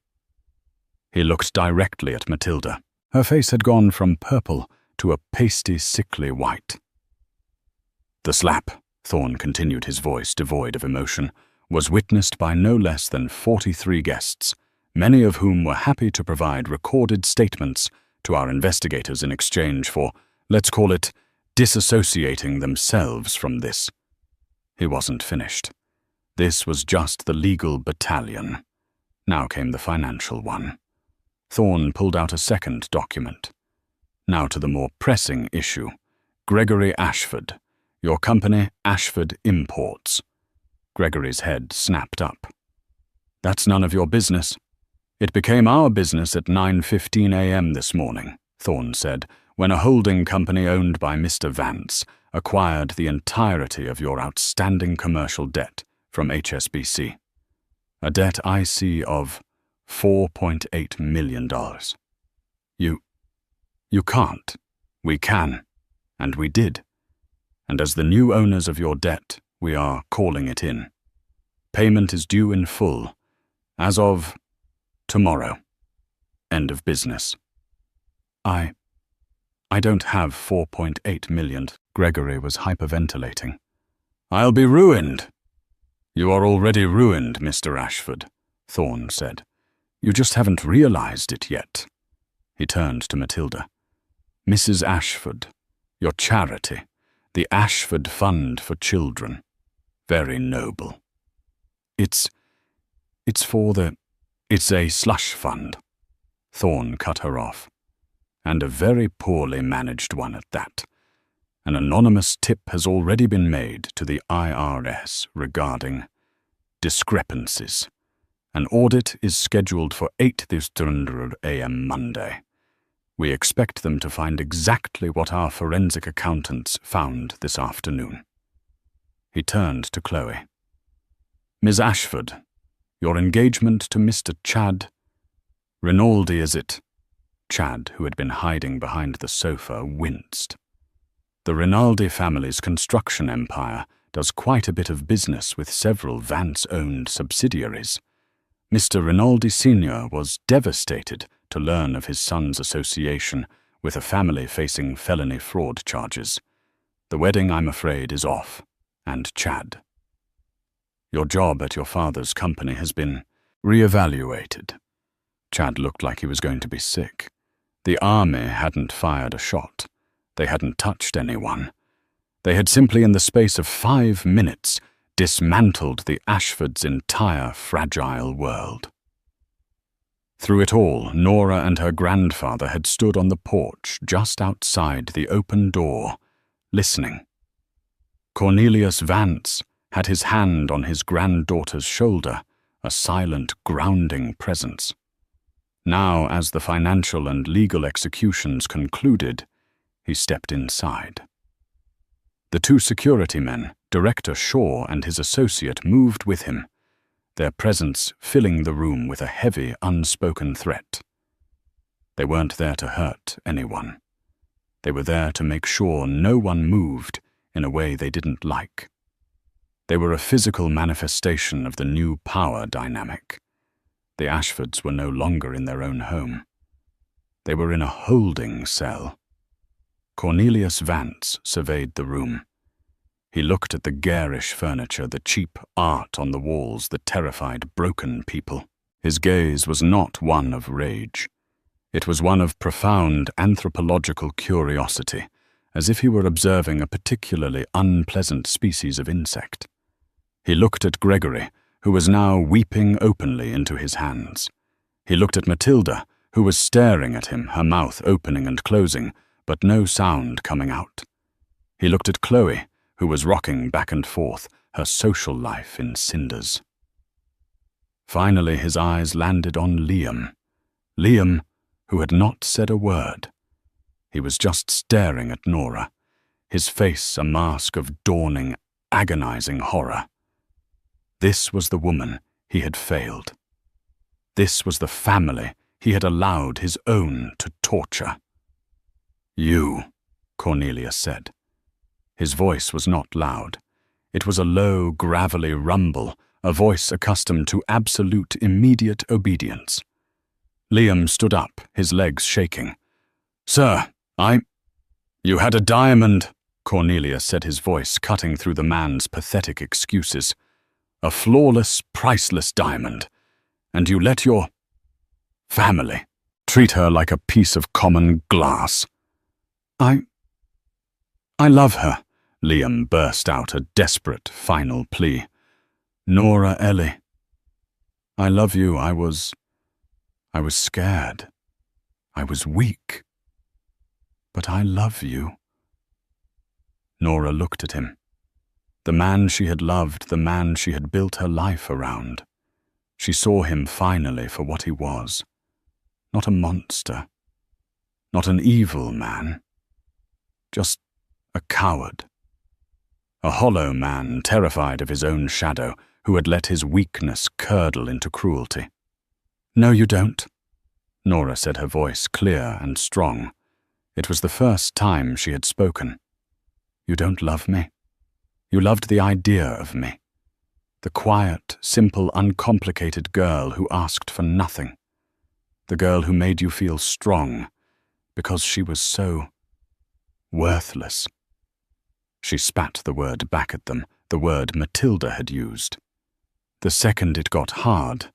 Speaker 1: He looked directly at Matilda. Her face had gone from purple to a pasty, sickly white. "The slap," Thorne continued, his voice devoid of emotion, "was witnessed by no less than 43 guests, many of whom were happy to provide recorded statements to our investigators in exchange for, let's call it, disassociating themselves from this." He wasn't finished. This was just the legal battalion. Now came the financial one. Thorne pulled out a second document. "Now to the more pressing issue. Gregory Ashford. Your company, Ashford Imports." Gregory's head snapped up. "That's none of your business. It became our business at 9:15 a.m. this morning," Thorne said, "when a holding company owned by Mr. Vance acquired the entirety of your outstanding commercial debt from HSBC. A debt I see of $4.8 million. You can't. We can. And we did. And as the new owners of your debt, we are calling it in. Payment is due in full, as of tomorrow. End of business. I don't have $4.8 million. Gregory was hyperventilating. I'll be ruined. You are already ruined, Mr. Ashford, Thorne said. You just haven't realized it yet. He turned to Matilda. Mrs. Ashford, your charity, the Ashford Fund for Children. Very noble. It's a slush fund. Thorne cut her off. And a very poorly managed one at that. An anonymous tip has already been made to the IRS regarding discrepancies. An audit is scheduled for 8:00 a.m. Monday. We expect them to find exactly what our forensic accountants found this afternoon. He turned to Chloe. Ms. Ashford, your engagement to Mr. Chad Rinaldi, is it? Chad, who had been hiding behind the sofa, winced. The Rinaldi family's construction empire does quite a bit of business with several Vance-owned subsidiaries. Mr. Rinaldi Sr. was devastated to learn of his son's association with a family facing felony fraud charges. The wedding, I'm afraid, is off. And Chad. Your job at your father's company has been re-evaluated. Chad looked like he was going to be sick. The army hadn't fired a shot. They hadn't touched anyone. They had simply, in the space of 5 minutes, dismantled the Ashfords' entire fragile world. Through it all, Nora and her grandfather had stood on the porch just outside the open door, listening. Cornelius Vance had his hand on his granddaughter's shoulder, a silent, grounding presence. Now, as the financial and legal executions concluded, he stepped inside. The 2 security men, Director Shaw and his associate, moved with him, their presence filling the room with a heavy, unspoken threat. They weren't there to hurt anyone. They were there to make sure no one moved in a way they didn't like. They were a physical manifestation of the new power dynamic. The Ashfords were no longer in their own home. They were in a holding cell. Cornelius Vance surveyed the room. He looked at the garish furniture, the cheap art on the walls that terrified broken people. His gaze was not one of rage. It was one of profound anthropological curiosity, as if he were observing a particularly unpleasant species of insect. He looked at Gregory, who was now weeping openly into his hands. He looked at Matilda, who was staring at him, her mouth opening and closing, but no sound coming out. He looked at Chloe, who was rocking back and forth, her social life in cinders. Finally, his eyes landed on Liam. Liam, who had not said a word. He was just staring at Nora, his face a mask of dawning, agonizing horror. This was the woman he had failed. This was the family he had allowed his own to torture. You, Cornelius said. His voice was not loud. It was a low, gravelly rumble, a voice accustomed to absolute, immediate obedience. Liam stood up, his legs shaking. Sir, You had a diamond, Cornelius said, his voice cutting through the man's pathetic excuses. A flawless, priceless diamond. And you let your family treat her like a piece of common glass. I love her, Liam burst out, a desperate final plea. Nora Ellie. I love you. I was scared. I was weak. But I love you. Nora looked at him. The man she had loved, the man she had built her life around. She saw him finally for what he was. Not a monster. Not an evil man. Just a coward. A hollow man, terrified of his own shadow, who had let his weakness curdle into cruelty. "No, you don't," Nora said, her voice clear and strong. It was the first time she had spoken. "You don't love me. You loved the idea of me. The quiet, simple, uncomplicated girl who asked for nothing. The girl who made you feel strong, because she was so worthless." She spat the word back at them, the word Matilda had used. "The second it got hard,"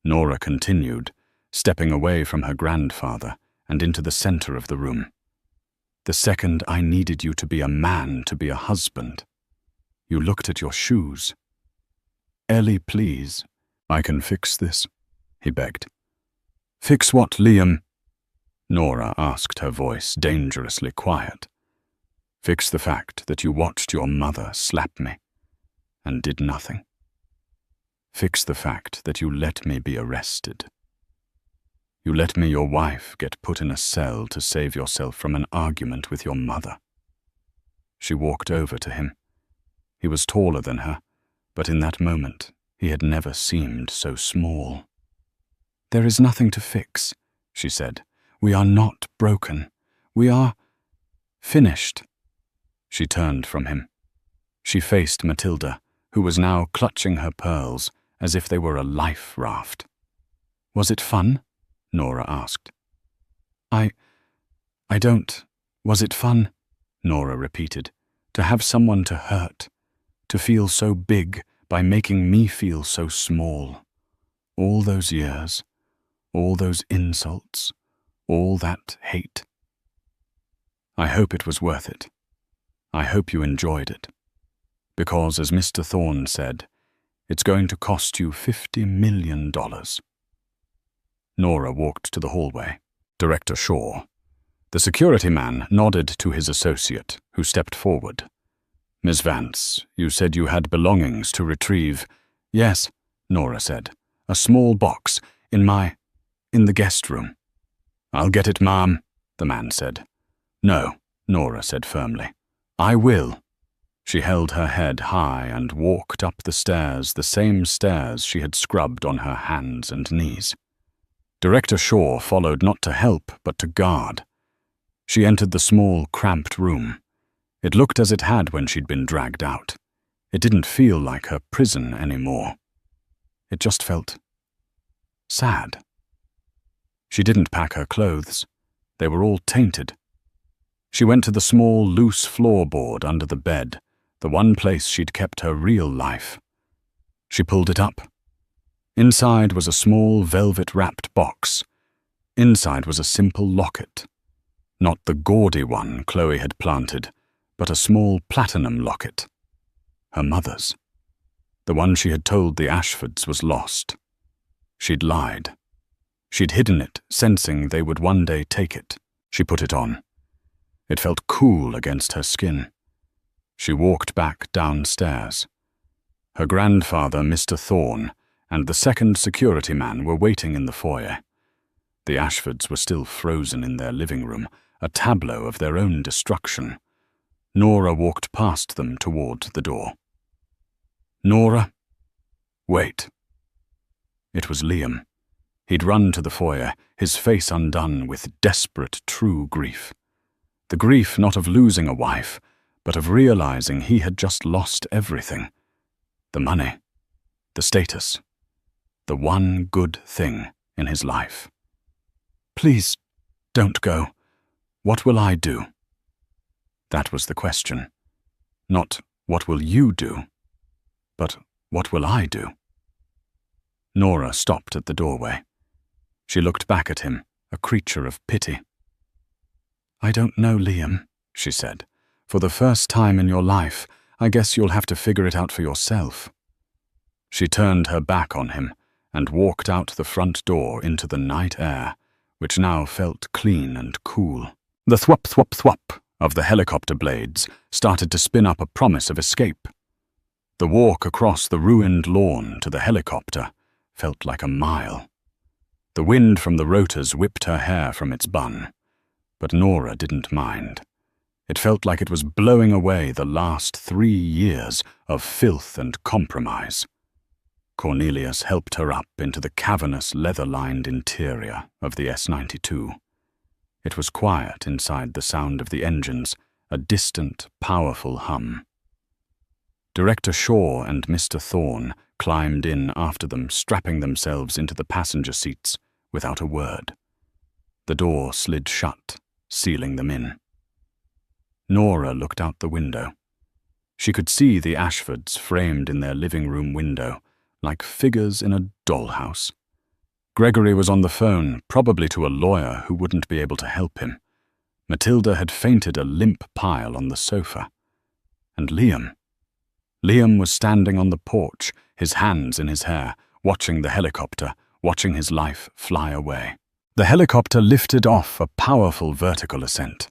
Speaker 1: Nora continued, stepping away from her grandfather and into the center of the room. "The second I needed you to be a man, to be a husband. You looked at your shoes." "Ellie, please." "I can fix this," he begged. "Fix what, Liam?" Nora asked, her voice dangerously quiet. "Fix the fact that you watched your mother slap me and did nothing. Fix the fact that you let me be arrested. You let me, your wife, get put in a cell to save yourself from an argument with your mother." She walked over to him. He was taller than her, but in that moment he had never seemed so small. "There is nothing to fix," she said. "We are not broken. We are finished." She turned from him. She faced Matilda, who was now clutching her pearls as if they were a life raft. "Was it fun?" Nora asked. I don't. Was it fun?" Nora repeated. "To have someone to hurt, to feel so big by making me feel so small. All those years, all those insults, all that hate. I hope it was worth it. I hope you enjoyed it. Because, as Mr. Thorne said, it's going to cost you $50 million. Nora walked to the hallway. Director Shaw. The security man nodded to his associate, who stepped forward. "Miss Vance, you said you had belongings to retrieve." "Yes," Nora said. "A small box in the guest room." "I'll get it, ma'am," the man said. "No," Nora said firmly. "I will." She held her head high and walked up the stairs, the same stairs she had scrubbed on her hands and knees. Director Shaw followed not to help, but to guard. She entered the small, cramped room. It looked as it had when she'd been dragged out. It didn't feel like her prison anymore. It just felt sad. She didn't pack her clothes. They were all tainted. She went to the small, loose floorboard under the bed, the one place she'd kept her real life. She pulled it up. Inside was a small, velvet-wrapped box. Inside was a simple locket. Not the gaudy one Chloe had planted, but a small platinum locket. Her mother's. The one she had told the Ashfords was lost. She'd lied. She'd hidden it, sensing they would one day take it. She put it on. It felt cool against her skin. She walked back downstairs. Her grandfather, Mr. Thorne, and the second security man were waiting in the foyer. The Ashfords were still frozen in their living room, a tableau of their own destruction. Nora walked past them toward the door. "Nora, wait." It was Liam. He'd run to the foyer, his face undone with desperate, true grief. The grief not of losing a wife, but of realizing he had just lost everything. The money, the status, the one good thing in his life. "Please, don't go. What will I do?" That was the question. Not, what will you do? But, what will I do? Nora stopped at the doorway. She looked back at him, a creature of pity. "I don't know, Liam," she said. "For the first time in your life, I guess you'll have to figure it out for yourself." She turned her back on him and walked out the front door into the night air, which now felt clean and cool. The thwop, thwop, thwop of the helicopter blades started to spin up a promise of escape. The walk across the ruined lawn to the helicopter felt like a mile. The wind from the rotors whipped her hair from its bun, but Nora didn't mind. It felt like it was blowing away the last 3 years of filth and compromise. Cornelius helped her up into the cavernous, leather-lined interior of the S-92. It was quiet inside, the sound of the engines, a distant, powerful hum. Director Shaw and Mr. Thorne climbed in after them, strapping themselves into the passenger seats without a word. The door slid shut, sealing them in. Nora looked out the window. She could see the Ashfords framed in their living room window, like figures in a dollhouse. Gregory was on the phone, probably to a lawyer who wouldn't be able to help him. Matilda had fainted a limp pile on the sofa. And Liam was standing on the porch, his hands in his hair, watching the helicopter, watching his life fly away. The helicopter lifted off a powerful vertical ascent.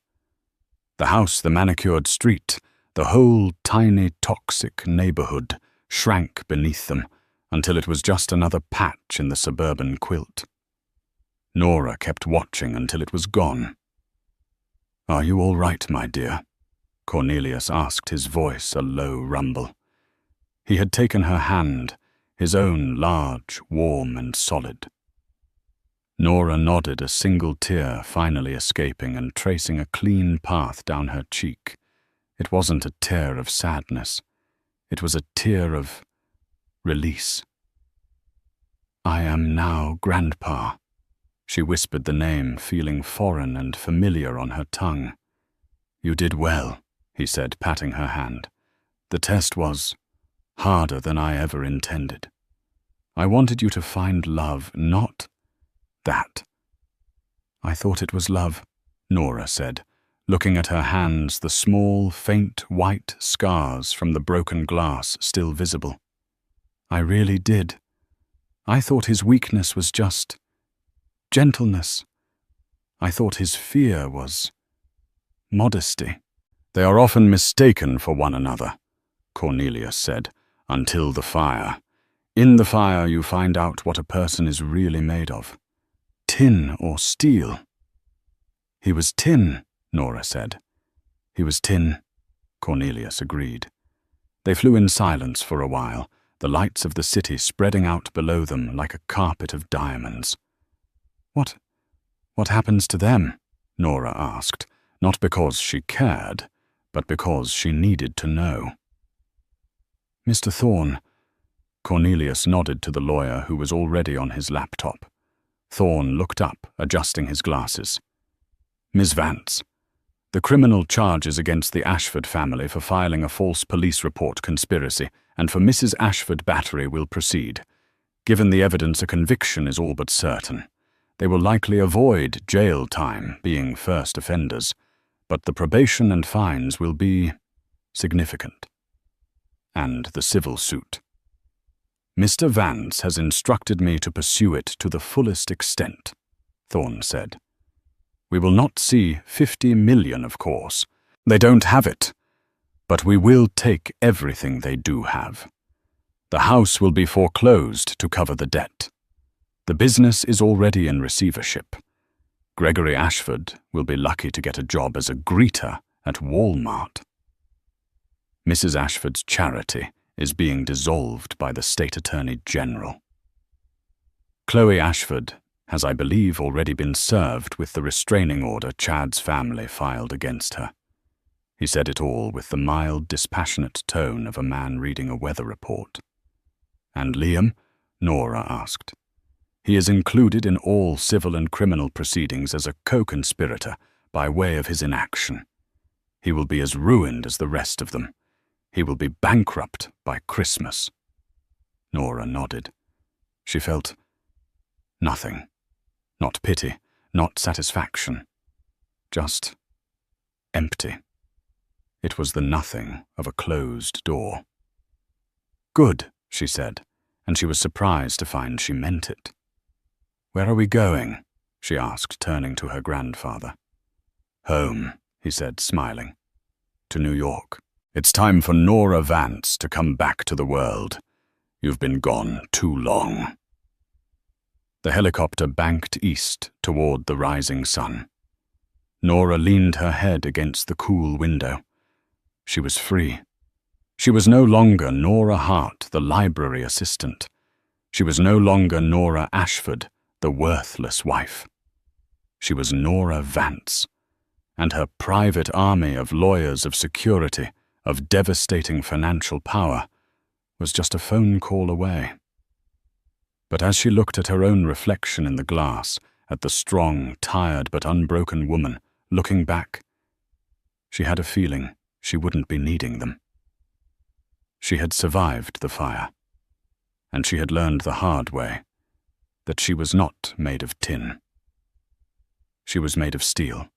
Speaker 1: The house, the manicured street, the whole tiny, toxic neighborhood shrank beneath them until it was just another patch in the suburban quilt. Nora kept watching until it was gone. "Are you all right, my dear?" Cornelius asked, his voice a low rumble. He had taken her hand, his own large, warm and solid. Nora nodded, a single tear finally escaping and tracing a clean path down her cheek. It wasn't a tear of sadness. It was a tear of release. "I am now Grandpa." She whispered the name, feeling foreign and familiar on her tongue. "You did well," he said, patting her hand. "The test was harder than I ever intended. I wanted you to find love, not that." "I thought it was love," Nora said, looking at her hands, the small, faint white scars from the broken glass still visible. "I really did. I thought his weakness was just gentleness. I thought his fear was modesty." "They are often mistaken for one another," Cornelius said, "until the fire. In the fire you find out what a person is really made of. Tin or steel." "He was tin," Nora said. "He was tin," Cornelius agreed. They flew in silence for a while, the lights of the city spreading out below them like a carpet of diamonds. What happens to them?" Nora asked, not because she cared, but because she needed to know. "Mr. Thorne." Cornelius nodded to the lawyer, who was already on his laptop. Thorne looked up, adjusting his glasses. "Ms. Vance, the criminal charges against the Ashford family for filing a false police report conspiracy and for Mrs. Ashford battery will proceed. Given the evidence, a conviction is all but certain. They will likely avoid jail time, being first offenders, but the probation and fines will be significant. And the civil suit. Mr. Vance has instructed me to pursue it to the fullest extent," Thorne said. "We will not see 50 million, of course. They don't have it. But we will take everything they do have. The house will be foreclosed to cover the debt. The business is already in receivership. Gregory Ashford will be lucky to get a job as a greeter at Walmart. Mrs. Ashford's charity is being dissolved by the State Attorney General. Chloe Ashford has, I believe, already been served with the restraining order Chad's family filed against her." He said it all with the mild, dispassionate tone of a man reading a weather report. "And Liam?" Nora asked. "He is included in all civil and criminal proceedings as a co-conspirator by way of his inaction. He will be as ruined as the rest of them. He will be bankrupt by Christmas." Nora nodded. She felt nothing. Not pity, not satisfaction. Just empty. It was the nothing of a closed door. "Good," she said, and she was surprised to find she meant it. "Where are we going?" she asked, turning to her grandfather. "Home," he said, smiling. "To New York. It's time for Nora Vance to come back to the world. You've been gone too long." The helicopter banked east toward the rising sun. Nora leaned her head against the cool window. She was free. She was no longer Nora Hart, the library assistant. She was no longer Nora Ashford, the worthless wife. She was Nora Vance, and her private army of lawyers of security, of devastating financial power, was just a phone call away. But as she looked at her own reflection in the glass, at the strong, tired but unbroken woman, looking back, she had a feeling she wouldn't be needing them. She had survived the fire, and she had learned the hard way that she was not made of tin. She was made of steel.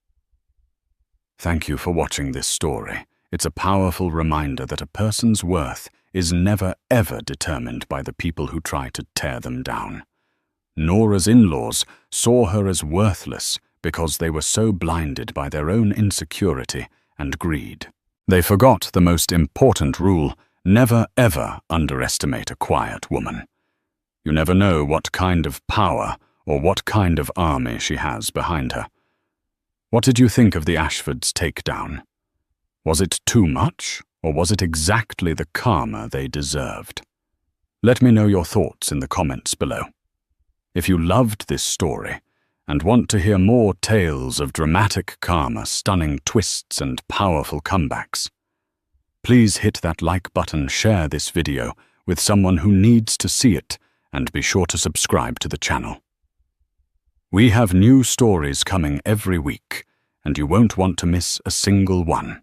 Speaker 1: Thank you for watching this story. It's a powerful reminder that a person's worth is never ever determined by the people who try to tear them down. Nora's in-laws saw her as worthless because they were so blinded by their own insecurity and greed. They forgot the most important rule: never ever underestimate a quiet woman. You never know what kind of power or what kind of army she has behind her. What did you think of the Ashfords' takedown? Was it too much, or was it exactly the karma they deserved? Let me know your thoughts in the comments below. If you loved this story and want to hear more tales of dramatic karma, stunning twists and powerful comebacks, please hit that like button, share this video with someone who needs to see it, and be sure to subscribe to the channel. We have new stories coming every week, and you won't want to miss a single one.